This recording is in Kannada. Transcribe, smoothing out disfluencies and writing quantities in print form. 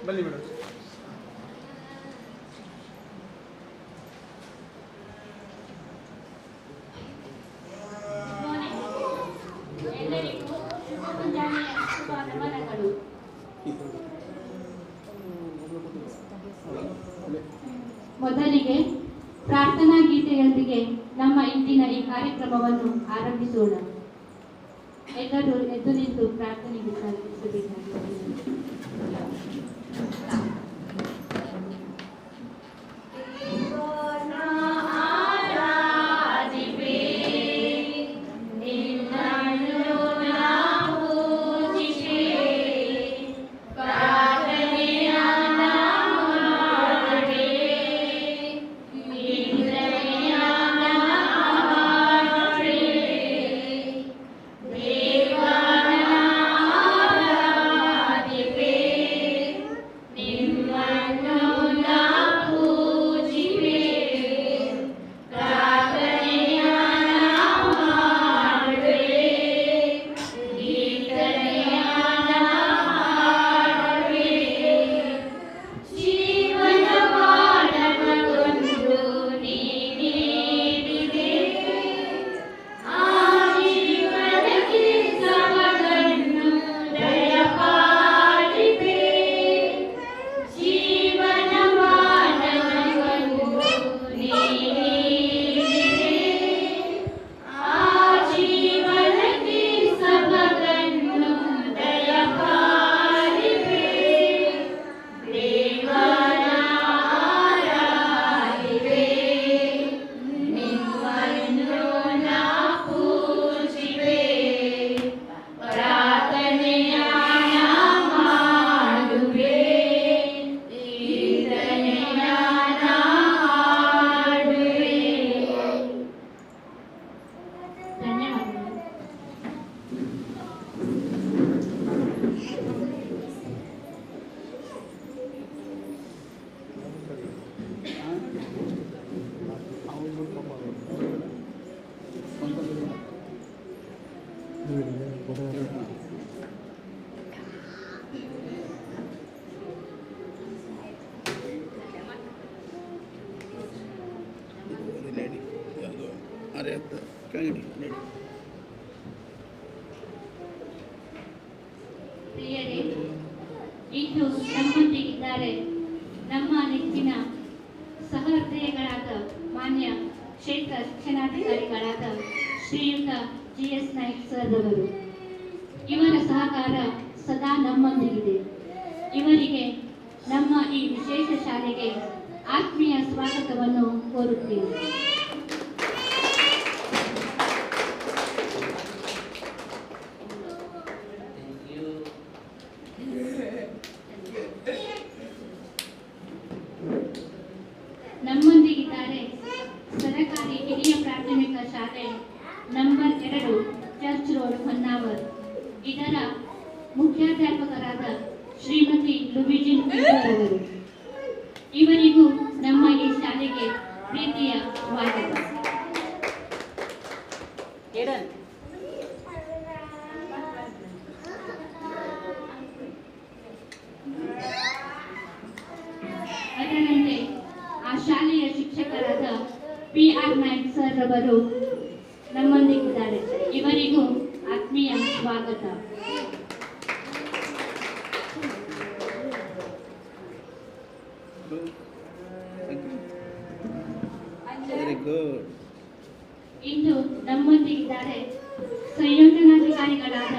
ಬನ್ನಿ ಮೇಡಮ್. ಮೊದಲಿಗೆ ಪ್ರಾರ್ಥನಾ ಗೀತೆಯೊಂದಿಗೆ ನಮ್ಮ ಇಂದಿನ ಈ ಕಾರ್ಯಕ್ರಮವನ್ನು ಆರಂಭಿಸೋಣ. ಎಲ್ಲರೂ ಎದ್ದು ನಿಂತು ಪ್ರಾರ್ಥನೆಗೆ ಸಲ್ಲಿಸಬೇಕಾಗಿದೆ. ಪ್ರಿಯರೇ, ಇಂದು ನಮ್ಮೊಂದಿಗಿದ್ದಾರೆ ನಮ್ಮ ನೆಚ್ಚಿನ ಸಹೃದಯಗಳಾದ ಮಾನ್ಯ ಕ್ಷೇತ್ರ ಶಿಕ್ಷಣಾಧಿಕಾರಿಗಳಾದ ಶ್ರೀಯುತ GS ನಾಯ್ಕ್ ಸರ್ ಅವರು. ಇವರ ಸಹಕಾರ ಸದಾ ನಮ್ಮೊಂದಿಗಿದೆ. ಇವರಿಗೆ ನಮ್ಮ ಈ ವಿಶೇಷ ಶಾಲೆಗೆ ಆತ್ಮೀಯ ಸ್ವಾಗತವನ್ನು ಕೋರುತ್ತೇವೆ. ನಮ್ಮೊಂದಿಗಿದ್ದಾರೆ ಸರಕಾರಿ ಹಿರಿಯ ಪ್ರಾಥಮಿಕ ಶಾಲೆ ನಂಬರ್ 2 ಚರ್ಚ್ ರೋಡ್ ಹೊನ್ನಾವರ್. ಇದರ ಮುಖ್ಯಾಧ್ಯಾಪಕರಾದ ಶ್ರೀಮತಿ ಲುಬಿಜಿನ್ ಅವರು. ಇವರಿಗೂ ನಮ್ಮ ಈ ಶಾಲೆಗೆ ಪ್ರೀತಿಯ ಸ್ವಾಗತ. ಅದರಂತೆ ಆ ಶಾಲೆಯ ಶಿಕ್ಷಕರಾದ PR ನಾಯ್ಕ್ ಸರ್ ಅವರು ನಮ್ಮೊಂದಿಗಿದ್ದಾರೆ. ಇವರಿಗೂ ಆತ್ಮೀಯ ಸ್ವಾಗತ. ಇಂದು ನಮ್ಮೊಂದಿಗಿದ್ದಾರೆ ಸಂಯೋಜನಾಧಿಕಾರಿಗಳಾದ